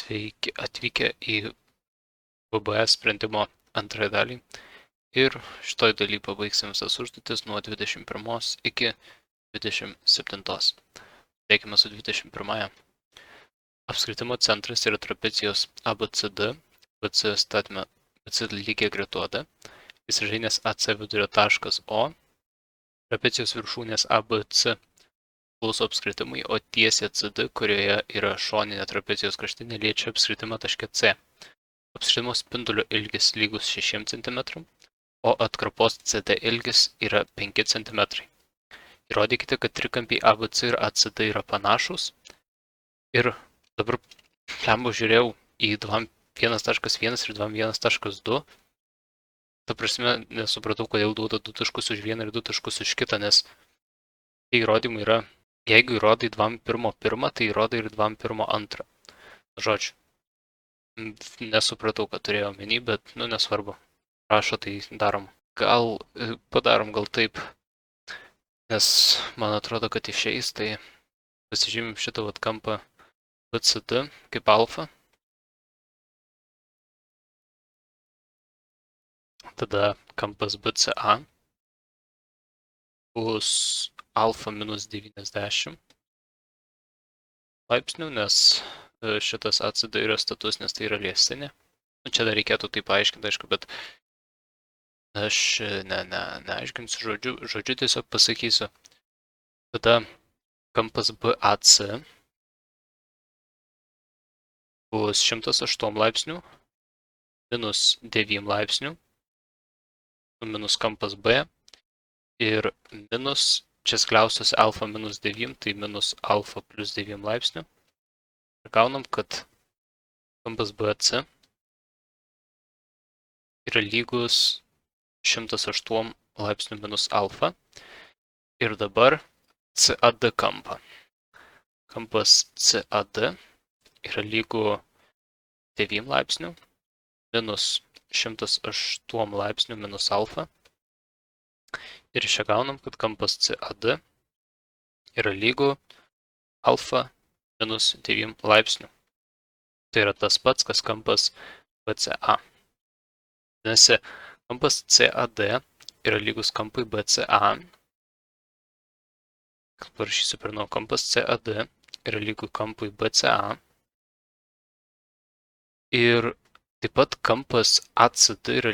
Sveiki atvykę į VBS sprendimo antrąją dalį. Ir šitoj daly pabaigsim visas užduotis nuo 21 iki 27. Teikime su 21. Apskritimo centras yra trapecijos ABCD, BC statme BC lygiai gretu AD, įsižainės AC vidurio taškas O, trapecijos viršūnės ABC klauso apskritimui, o tiesė CD, kurioje yra šoninė trapecijos kraštinė, liečia apskritimą taške C. Apskritimo spindulio ilgis lygus 6 cm, o atkarpos CD ilgis yra 5 cm. Įrodykite, kad trikampiai ABC ir ACD yra panašus. Ir dabar lembu žiūrėjau į 1.1 ir 1.2. Ta prasme, nesupratau, kodėl duoda 2 taškus už vieną ir 2 taškus už kitą, nes tie įrodymai yra, jeigu įrodai 2.1, tai įrodai ir 2.1. Žodžiu, nesupratau, ką turėjau omeny, bet, nesvarbu. Prašo, tai darom. Padarom gal taip, nes man atrodo, kad išeis, tai pasižymim šitą kampą BCD kaip alfa. Tada kampas BCA bus alfa minus 90 laipsnių, nes šitas ACD yra status, nes tai yra liestinė. Čia dar reikėtų tai paaiškinti, aišku, bet aš neaiškinsiu žodžiu tiesiog pasakysiu. Tada kampas BAC bus 108 laipsnių minus 9 laipsnių, minus kampas B ir minus, čia skliaustosi alfa minus 9, tai minus alfa plus 9 laipsnių. Ir gaunam, kad kampas BAC yra lygus 108 laipsnių minus alfa. Ir dabar CAD kampą. Kampas CAD yra lygu 9 laipsnių minus 108 laipsnių minus alfa. Ir čia gaunam, kad kampas CAD yra lygu alfa minus 9 laipsnių. Tai yra tas pats, kas kampas BCA. Nes kampas CAD yra lygus kampui BCA. Parašysiu per nuo, kampas CAD yra lygu kampui BCA. Ir taip pat kampas ACD yra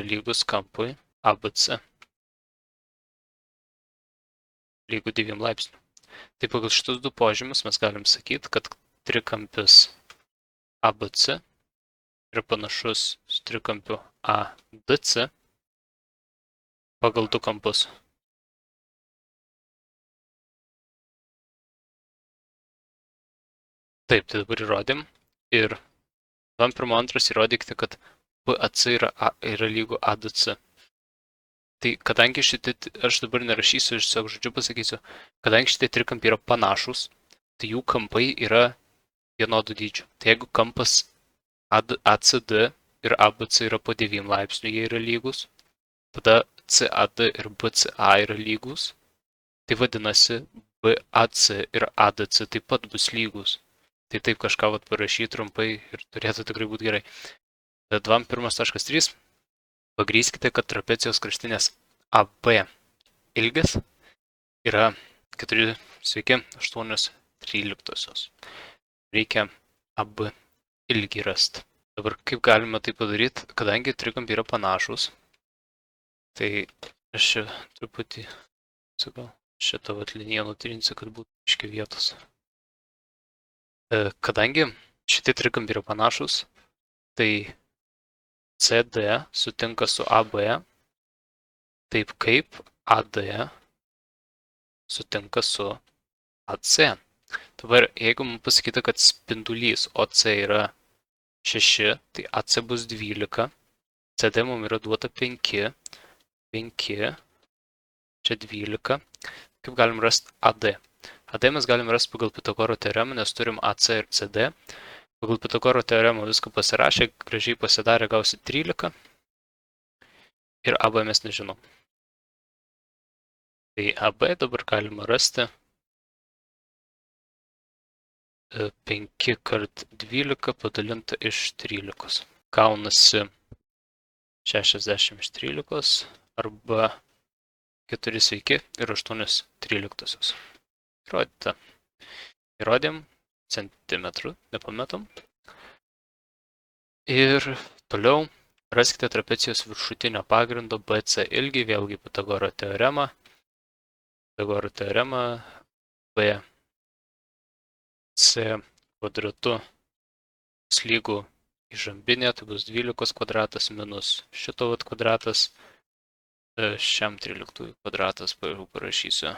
lygus kampui ABC. Lygu 9 laipsnių. Tai pagal šitus du požymius mes galim sakyti, kad trikampis ABC yra panašus su trikampiu ADC pagal du kampus. Taip, tai dabar įrodėm. Ir 2.1 įrodykite, kad BAC yra lygu ADC. Tai kadangi aš dabar nerašysiu, aš tiesiog žodžiu pasakysiu, kadangi šitie trikampiai yra panašus, tai jų kampai yra vienodų dydžių. Tai jeigu kampas ACD ir ABC yra po 9 laipsnių, jie yra lygus, tada CAD ir BCA yra lygus, tai vadinasi BAC ir ADC taip pat bus lygus. Tai taip kažką parašyti trumpai ir turėtų tikrai būti gerai. 2.1.3 pagrįskite, kad trapecijos kraštinės AB ilgis yra 4,813. Reikia AB ilgį rasti. Dabar kaip galime tai padaryti, kadangi trikampiai yra panašus, tai aš čia truputį, šitą liniją nutrinsiu, kad būtų aiškiai vietos. Kadangi šitie trikampiai yra panašus, tai CD sutinka su AB, taip kaip AD sutinka su AC. Dabar, jeigu mums pasakyta, kad spindulys OC yra 6, tai AC bus 12, CD mums yra duota 5, čia 12. Kaip galim rasti AD? AD mes galim rasti pagal Pitagoro teoremą, nes turim AC ir CD. Pagal Pitagoro teoremą viską pasirašė, gražiai pasidarė, gausi 13. Ir AB mes nežinom. Tai AB dabar galima rasti 5 kart 12 padalinta iš 13. Gaunasi 60 iš 13 arba 4 sveiki ir 8 13. Įrodyta. Įrodėm centimetrų, nepametam. Ir toliau raskite trapecijos viršutinio pagrindo BC ilgį, vėlgi Pitagoro teorema. Pitagoro teorema BC kvadratu lygu įžambinė, tai bus 12 kvadratas minus šito kvadratas, šiam 13 kvadratas parašysiu.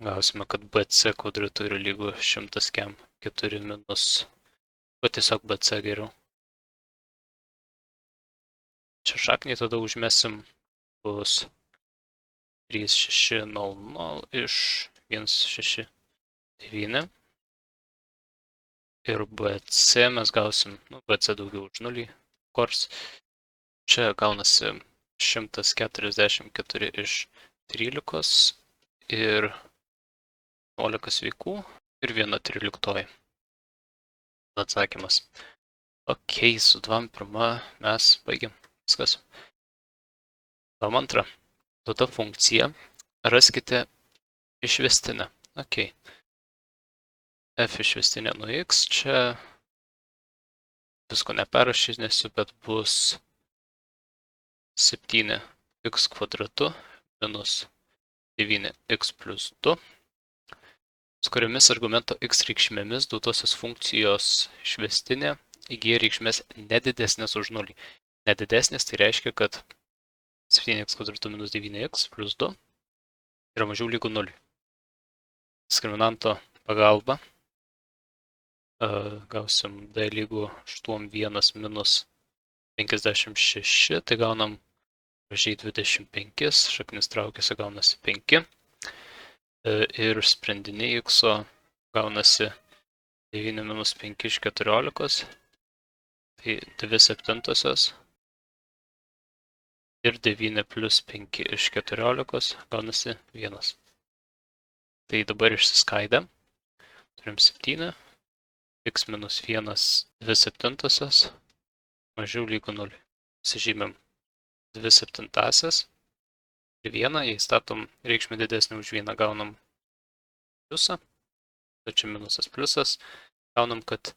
Gausime, kad BC kvadratu yra lygu 100 kem 4 minus, o tiesiog BC geriau. Čia šaknį tada užmesim, bus 3600 iš 169. Ir BC mes gausim, BC daugiau už 0, kors. Čia gaunasi 144 iš 13 ir 11 sveikų ir 1/13. Atsakymas. Ok, su 2 mes baigiam. Viskas. 2. Duota funkcija. Raskite išvestinę. Ok. F išvestinė nuo x. Čia visko neperašysiu, bet bus 7x kvadratu minus 9x plus 2. Su kuriomis argumento x reikšmėmis duotosios funkcijos išvestinė įgyja reikšmės nedidesnės už 0. Nedidesnės tai reiškia, kad 7x kvadratu minus 9x plus 2 yra mažiau lygu 0. Diskriminanto pagalba gausim d lygu 81 minus 56, tai gaunam gražiai 25, šaknis traukiasi, gaunasi 5. Ir sprendiniai x gaunasi 9 minus 5 iš 14, tai 2/7 ir 9 plus 5 iš 14 gaunasi 1. Tai dabar išsiskaidė, turim 7, x minus 1 2/7 mažiau lygu 0. Pasižymėm 2/7 ir 1, jei statom reikšmę didesnį už 1, gaunam pliusą, tačiau minusas pliusas, gaunam, kad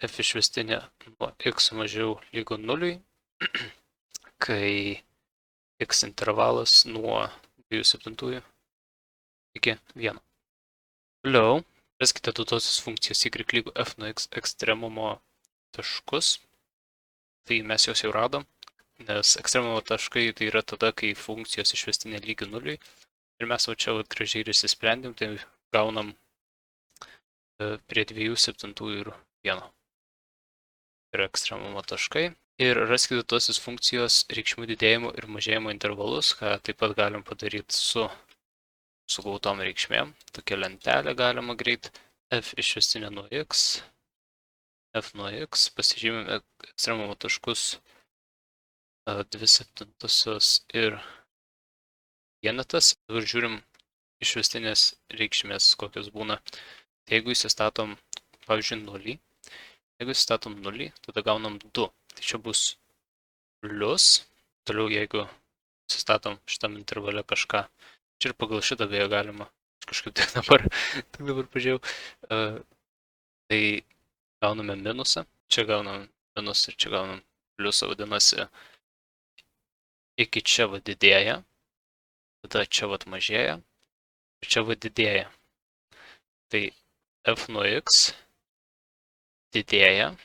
f išvestinė nuo x mažiau lygu 0, kai x intervalas nuo 2/7 iki 1. Toliau, raskite duotosios funkcijos y lygu f nuo x ekstremumo taškus. Tai mes juos jau radom, nes ekstremumo taškai tai yra tada, kai funkcijos išvestinė lygi 0. Ir mes va čia gražiai ir įsisprendėm, tai gaunam prie 2/7 ir 1. Tai yra ekstremumo taškai. Ir raskite duotosios funkcijos reikšmių didėjimo ir mažėjimo intervalus, ką taip pat galim padaryti su gautom reikšmėm. Tokia lentelė galima greit. F išvestinė nuo x. F nuo x, pasižymime ekstremumo taškus 2/7 ir vienetas. Dabar žiūrim išvestinės reikšmės, kokios būna. Tai jeigu įsistatom, pavyzdžiui, 0, jeigu įsistatom 0, tada gaunam 2. Tai čia bus plius. Toliau, jeigu įsistatom šitam intervale kažką, čia ir pagal šitą beje galima, kažkaip tik dabar pažiūrėjau, tai gauname minusą, čia gaunam minusą ir čia gaunam pliusą, vadinasi, iki čia va didėja, tada čia va mažėja, ir čia va didėja. Tai f nuo x didėja,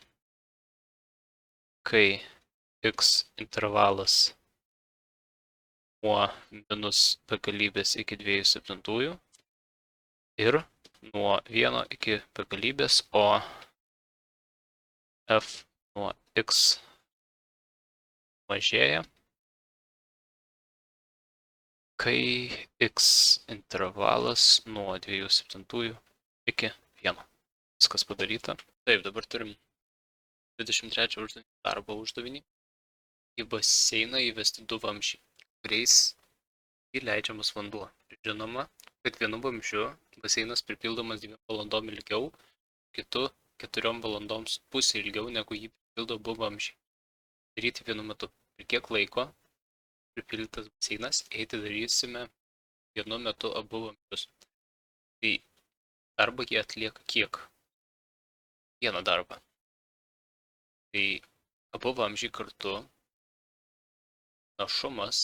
kai x intervalas nuo minus begalybės iki 2/7 ir nuo 1 iki begalybės, o f nuo x mažėja, kai x intervalas nuo 2/7 iki 1. Viskas padaryta. Taip, dabar turim 23 darbo uždavinį. Į baseiną įvesti 2 vamzdžiai, kuriais įleidžiamas vanduo. Žinoma, kad vienu vamzdžiu baseinas pripildomas 2 valandom ilgiau, kitu 4 valandoms pusė ilgiau negu jį pripildo abu vamzdžiai. Daryti vienu metu. Ir kiek laiko pripildytas baseinas eiti darysime vienu metu abu vamzdžius. Tai darbą jie atlieka kiek? Vieną darbą. Tai abu vamzdžiai kartu našumas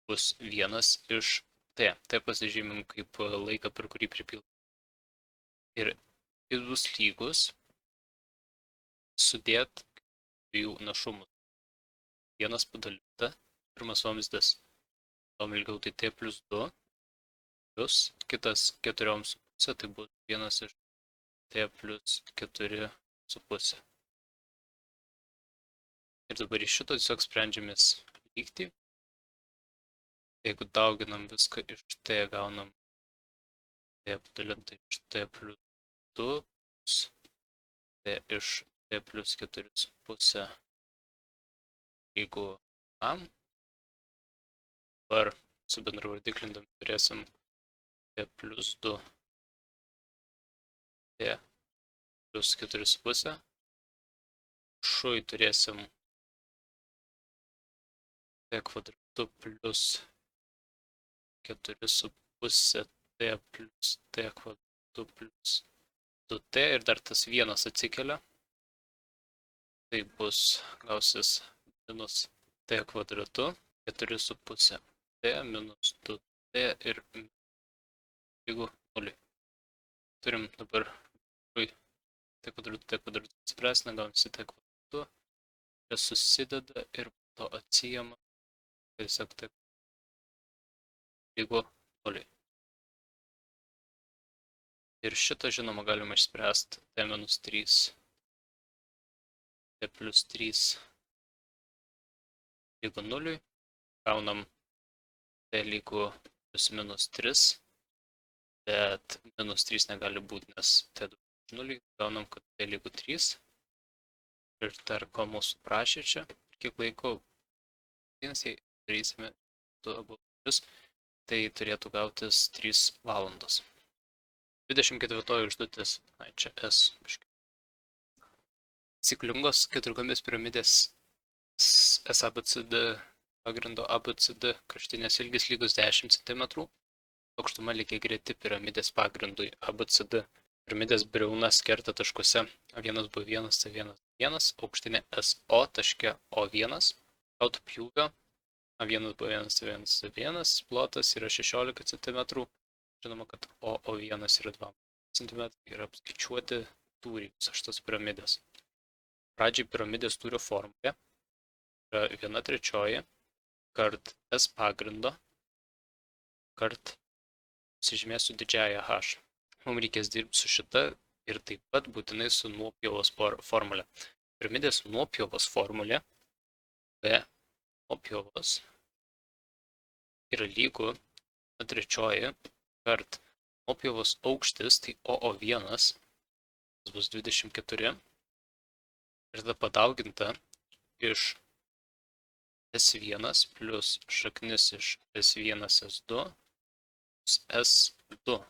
bus vienas iš T. Tai pasižymim kaip laiką, per kurį pripildom. Ir jis bus lygus sudėt dviejų našumų. Vienas padalinta, pirmas vamzdis ilgiau, tai T plus 2, plus kitas 4,5, tai bus vienas iš T plus 4,5. Ir dabar iš šito tiesiog sprendžiamės lygtį. Jeigu dauginam viską iš T, gaunam T padalinta iš T plus 2, plus T iš T plus 4,5 lygu A. Dabar su bendravardiklintam turėsim T plus 2, T plus 4,5. Šui turėsim T kvadratu plus 4,5 T plus T kvadratu plus 2T ir dar tas vienas atsikelia. Tai bus, gausis minus T kvadratu 4,5 T minus 2T ir lygu 0. Turim dabar T kvadratu atsiprasina, gaunasi T kvadratu. Čia susideda ir to atsijama. Tiesiog T lygu 0. Ir šitą, žinoma, galima išspręsti T minus 3, T plus 3 lygu 0. Gaunam T lygu plus minus 3, bet minus 3 negali būti, nes T 0. Gaunam, kad T lygu 3. Ir dar ko mūsų prašė čia, kiek laiko jei darysime du abu vamzdžius, tai turėtų gautis 3 valandos. 24 užduotis, čia S. Ciklingos keturkampės piramidės SABCD pagrindo ABCD kraštinės ilgis lygus 10 cm, aukštuma lygiagreti piramidės pagrindui ABCD. Piramidės briaunas kerta taškuose A1, B1, C1, 1, aukštinė SO taške O1, gautų pjūvio A1, B1, C1, C1, plotas yra 16 cm, žinoma, kad O1 yra 2 cm ir apskaičiuoti tūrį visas šitas piramidės. Pradžiai piramidės tūrio formulė yra 1/3 kart S pagrindo kart pasižymėsiu didžiąją H. Mums reikės dirbti su šita ir taip pat būtinai su nuopjovos formulė. Piramidės nuopjovos formulė B nuopjovos yra lygu 1/3 kart nuopjovos aukštis, tai O1, tas bus 24, ir tada padauginta iš S1 plus šaknis iš S1, S2 plus S2,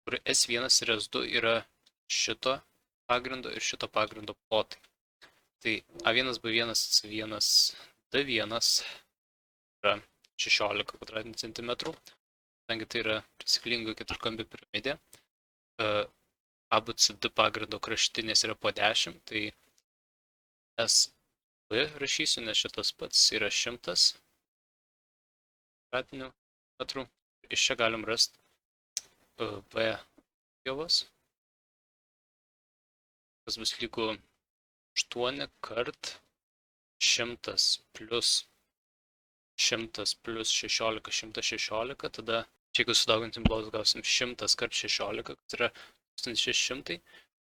kur S1 ir S2 yra šito pagrindo ir šito pagrindo plotai. Tai A1, B1, C1, D1 yra 16 kvadratinių centimetrų, kadangi tai yra ciklinga keturkampė piramidė. ABCD pagrindo kraštinės yra po 10, tai SB rašysiu, nes šitas pats yra 100 kvadratinių metrų. Iš čia galim rasti B pjovos, kas bus lygu 8 kart 100 plus 16, 116, tada jeigu sudauginsim plotus gausim 100 kart 16, kas yra 1600,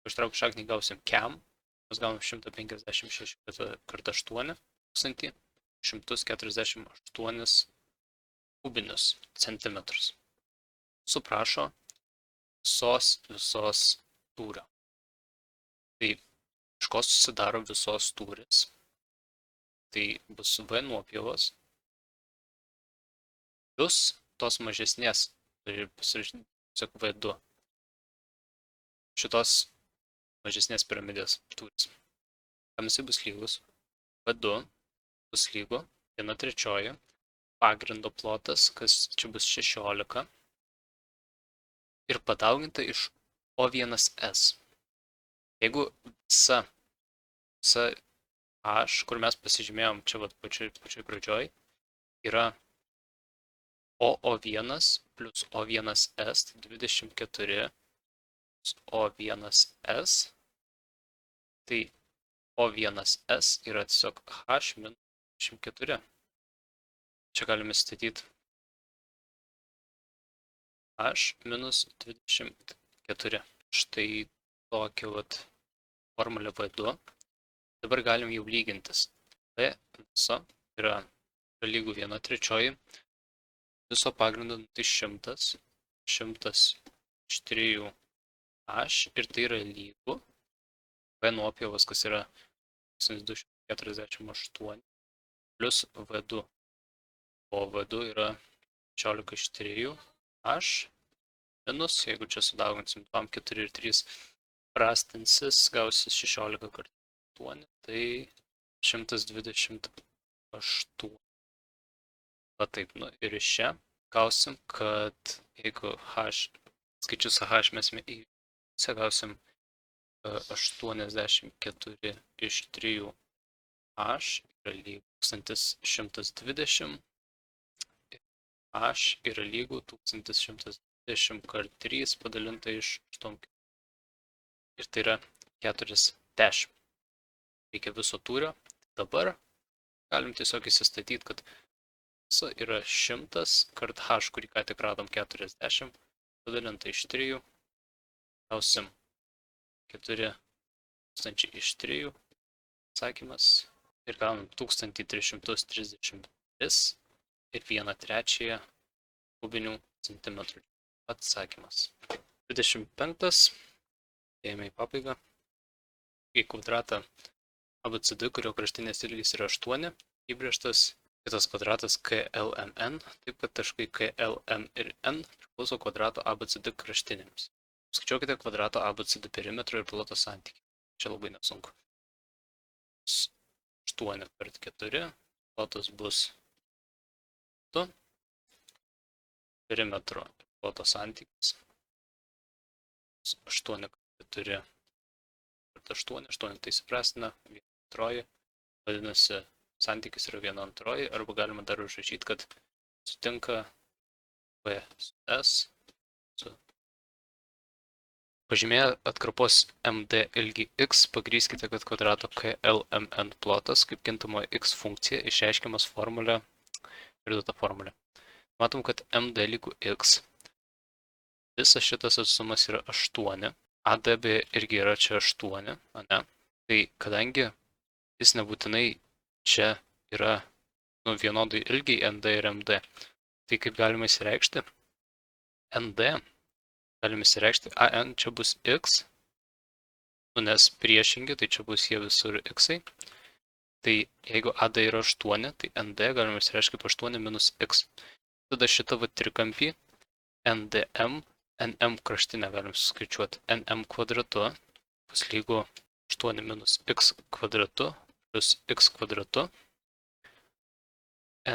ištrauk šaknį gausim kiam, mes gaunam 156 kart 8, 1148 kubinius centimetrus. Suprašo visos tūrio. Tai iš ko susidaro visos tūris? Tai bus V nuopjovos plus tos mažesnės, tai pasirašyti tiesiog V2. Šitos mažesnės piramidės tūris. Kam jisai bus lygus? V2 bus lygu 1/3 pagrindo plotas, kas čia bus 16 ir padauginta iš O1S. Jeigu visa H, kur mes pasižymėjom čia vat pačioj pradžioj, yra O1 plus O1S, tai 24 plus O1S, tai O1S yra tiesiog H minus 24. Čia galime statyti H minus 24. Štai tokia vat formulė V2. Dabar galim jau lygintis. V viso yra lygų 1/3 viso pagrindo, tai 100 iš 3H ir tai yra lygu V nuopjovos, kas yra 1248 plus V2. O V2 yra 16 iš 3H minus, jeigu čia sudauginsim 2, 4 ir 3 prastinsis, gausis 16 kartų 8, tai 128. Va taip, nu ir iš čia gausim, kad jeigu skaičius H mesime į pusę, gausim 84 iš 3H yra lygu 1120. H yra lygu 1120 kart 3 padalinta iš 8. Ir tai yra 40. Reikia viso tūrio. Dabar galim tiesiog įsistatyti, kad viso yra 100 kart H, kurį ką tik radom 40, padalinta iš 3. Gausim 4000 iš 3. Atsakymas. Ir gaunam 1333 ir 1/3 kubinių centimetrų. Atsakymas. 25. Ėjome į pabaigą. Į kvadratą ABCD, kurio kraštinės ilgis yra 8, įbrėžtas kitas kvadratas KLMN, taip kad taškai KLM ir N priklauso kvadrato ABCD kraštinėms. Skaičiuokite kvadrato ABCD perimetro ir ploto santykį. Čia labai nesunku. 8 kart 4, plotas bus 2, perimetro ir ploto santykis 8 kart 4 kart 8, 8 tai įsiprastina, 1/2, vadinasi, santykis yra 1/2, arba galima dar užrašyti, kad sutinka V su S su pažymėję atkarpos MD ilgį X, pagrįskite, kad kvadrato KLMN plotas kaip kintamoji X funkcija išreiškiamas formulė ir duota formulė. Matom, kad MD lygu X, visas šitas atstumas yra 8, ADB irgi yra čia 8, ane? Tai kadangi jis nebūtinai čia yra vienodai ilgiai ND ir MD, tai kaip galima įsireikšti? ND galime įsireikšti AN čia bus X, nes priešingi, tai čia bus jie visur X-ai. Tai jeigu AD yra 8, tai ND galime įsireikšti kaip 8 minus X. Tada šitą va trikampį NDM, NM kraštinę galim suskaičiuoti. NM kvadratu bus lygu 8 minus X kvadratu plus X kvadratu.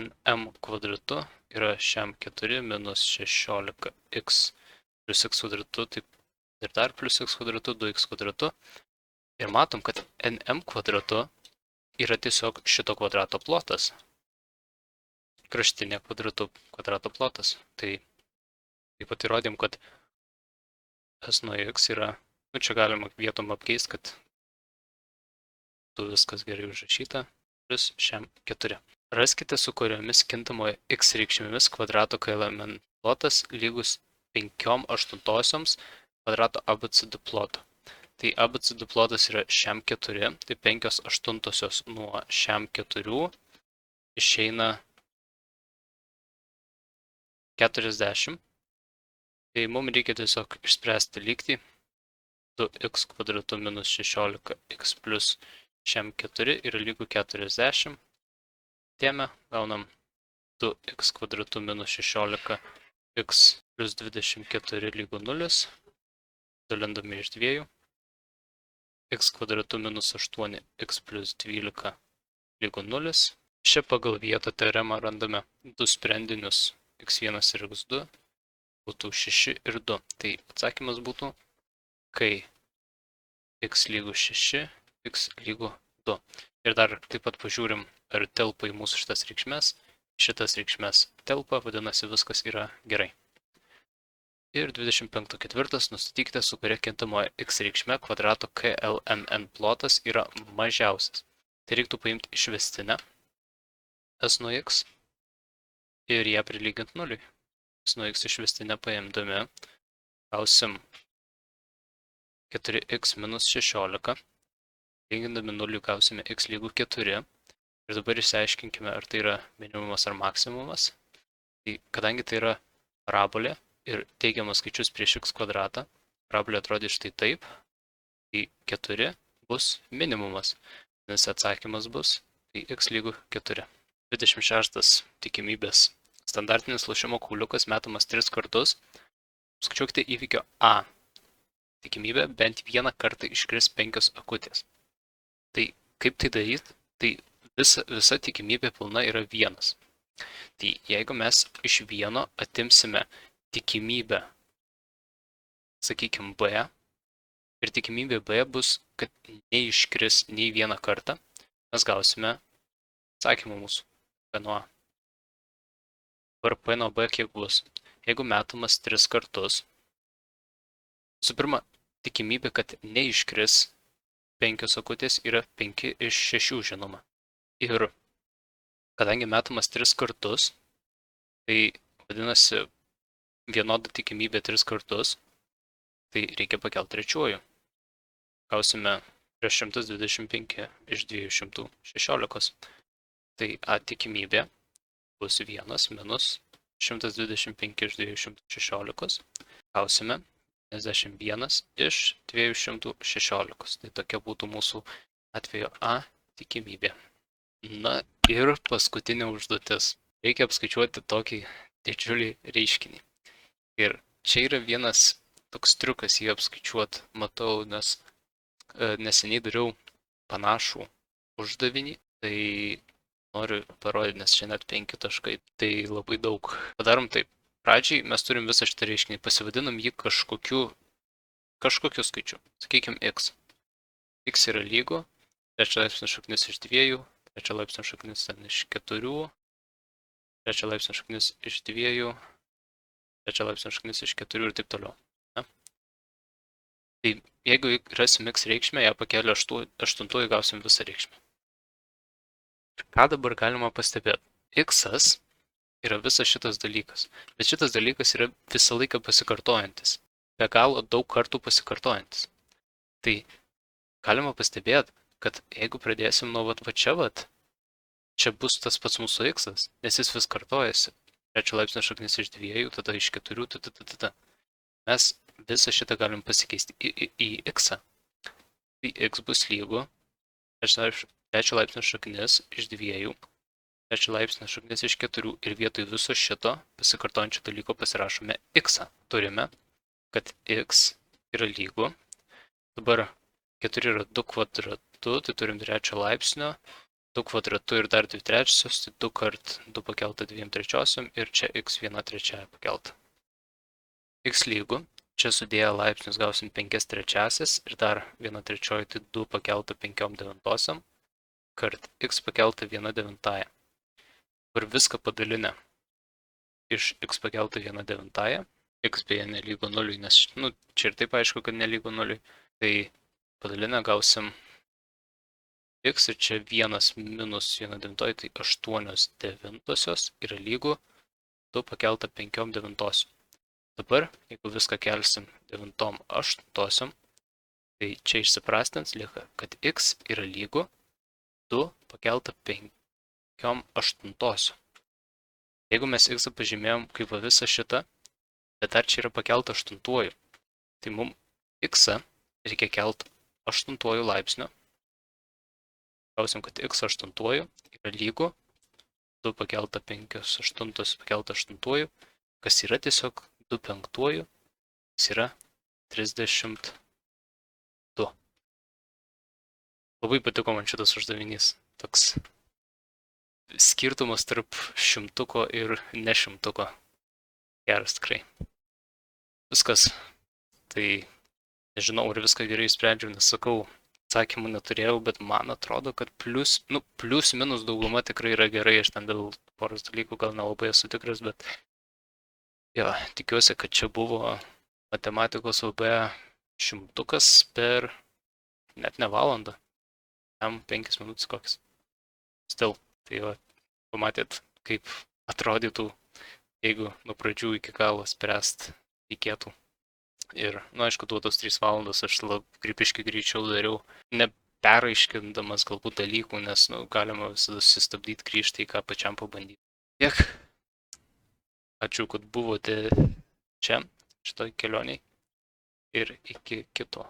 NM kvadratu yra šiam 4 minus 16X plus X kvadratu, taip ir dar plus X kvadratu, 2X kvadratu. Ir matom, kad NM kvadratu yra tiesiog šito kvadrato plotas. Kraštinė kvadrato plotas. Tai taip pat įrodėm, kad S nuo X yra, čia galima vietom apkeisti, kad tu viskas gerai užrašyta, plus šiam 4. Raskite, su kuriomis kintamoje X reikšmėmis kvadrato KLMN plotas lygus 5/8 kvadrato ABCD ploto. Tai ABCD plotas yra šiam 4, tai 5/8 nuo šiam 4 išeina 40. Tai mums reikia tiesiog išspręsti lygtį 2x kvadratu minus 16x plus šiam 4 yra lygu 40. Tėme gaunam 2x kvadratu minus 16x plus 24 lygu 0, dalindami iš 2, x kvadratu minus 8x plus 12 lygu 0. Čia pagal vietą teoremą randame du sprendinius x1 ir x2, būtų 6 ir 2. Tai atsakymas būtų, kai x lygu 6, x lygu 2. Ir dar taip pat pažiūrim, ar telpa į mūsų šitas reikšmes. Šitas reikšmes telpa, vadinasi, viskas yra gerai. Ir 25.4. Nustatykite, su kuria kintamoji x reikšme kvadrato KLMN plotas yra mažiausias. Tai reiktų paimti išvestinę s nuo x ir ją prilyginti 0. S nuo x išvestinę paimdami gausim 4x minus 16. Lygindami 0 gausime x lygų 4. Ir dabar išsiaiškinkime, ar tai yra minimumas ar maksimumas. Tai, kadangi tai yra parabolė ir teigiamas skaičius prieš x kvadratą, parabolė atrodys štai taip, tai 4 bus minimumas, nes atsakymas bus, tai x lygų 4. 26 tikimybės. Standartinis lošimo kauliukas metamas 3 kartus. Skaičiuokite įvykio A. Tikimybė bent vieną kartą iškris 5 akutės. Tai kaip tai daryti? Tai visa tikimybė pilna yra 1. Tai jeigu mes iš 1 atimsime tikimybę, sakykime, B, ir tikimybė B bus, kad neiškris nei vieną kartą, mes gausime atsakymą mūsų P nuo A. Dabar P nuo B kiek bus? Jeigu metamas 3 kartus, su pirma, tikimybė, kad neiškris 5 akutės yra 5 iš 6 žinoma. Ir kadangi metamas 3 kartus, tai vadinasi vienoda tikimybė 3 kartus, tai reikia pakelti trečiuoju. Gausime prieš 125 iš 216. Tai A tikimybė bus 1 minus 125 iš 216. Gausime 51 iš 216. Tai tokia būtų mūsų atveju A tikimybė. Na ir paskutinė užduotis. Reikia apskaičiuoti tokį didžiulį reiškinį. Ir čia yra vienas toks triukas jį apskaičiuoti. Matau, nes neseniai dariau panašų uždavinį. Tai noriu parodyti, nes čia net 5 taškai. Tai labai daug. Padarom taip. Pradžiai mes turim visą šitą reiškinį. Pasivadinam jį kažkokiu skaičiu. Sakykime x. X yra lygu 3 laipsnio šaknis iš 2, 3 laipsnio šaknis iš 4, 3 laipsnio šaknis iš 2, 3 laipsnio šaknis iš 4 ir taip toliau. Ne? Tai jeigu rasim x reikšmę, ją pakelę 8 gausim visą reikšmę. Ką dabar galima pastebėti? X yra visas šitas dalykas. Bet šitas dalykas yra visą laiką pasikartojantis. Be galo daug kartų pasikartojantis. Tai galima pastebėti, kad jeigu pradėsim nuo va čia bus tas pats mūsų x, nes jis vis kartojasi. 3 laipsnio šaknis iš 2, tada iš 4, tada. Mes visą šitą galim pasikeisti į x. Tai x bus lygu 3 laipsnio šaknis iš 2, 3 laipsnio šaknis iš 4 ir vietoj viso šito pasikartojančio dalyko pasirašome x. Turime, kad x yra lygu. Dabar 4 yra 2 kvadratu, tai turim 3 laipsnio, 2 kvadratu ir dar 2 trečiosios, tai 2 kart 2 pakelta 2 trečiosiom ir čia x 1 trečiaja pakelta. X lygu, čia sudėję laipsnius gausim 5 trečiasis ir dar 1 trečioji, tai 2 pakelta 5 devintosiom, kart x pakelta 1 devintąją. Ir viską padalinę iš x pakelta 1 devintąją, x beje nelygu 0, nes čia ir taip aišku, kad nelygu 0, tai padalinę gausim x ir čia 1 minus 1 devintoji, tai 8 devintosios yra lygu 2 pakelta 5 devintosiom. Dabar, jeigu viską kelsim 9 aštuntosiom, tai čia išsiprastins lieka, kad x yra lygu 2 pakelta 5 aštuntosiom. Jeigu mes x pažymėjom kaip visą šitą, bet dar čia yra pakelta 8, tai mums x reikia kelti 8 laipsnio. Gausim, kad x 8 yra lygu 2 pakelta 5, 8 pakelta 8, kas yra tiesiog 2 5, kas yra 32. Labai patiko man šitas uždavinys. Toks skirtumas tarp 100 ir ne 100. Geras tikrai. Viskas. Tai nežinau, ar viską gerai sprendžiau, nes sakau, atsakymų neturėjau, bet man atrodo, kad plius minus dauguma tikrai yra gerai, aš ten dėl poros dalykų gal nelabai esu tikras, bet jo, tikiuosi, kad čia buvo matematikos VB 100 per net ne valandą, jam 5 minutės kokias. Still, tai va, pamatėt, kaip atrodytų, jeigu nuo pradžių iki galo spręst reikėtų. Ir, aišku, tos 3 valandas aš gripiškai greičiau dariau, neperaiškindamas galbūt dalykų, nes, galima visada sustabdyti, grįžti į ką pačiam pabandyti. Tiek. Ačiū, kad buvote čia, šitoj kelioniai. Ir iki kito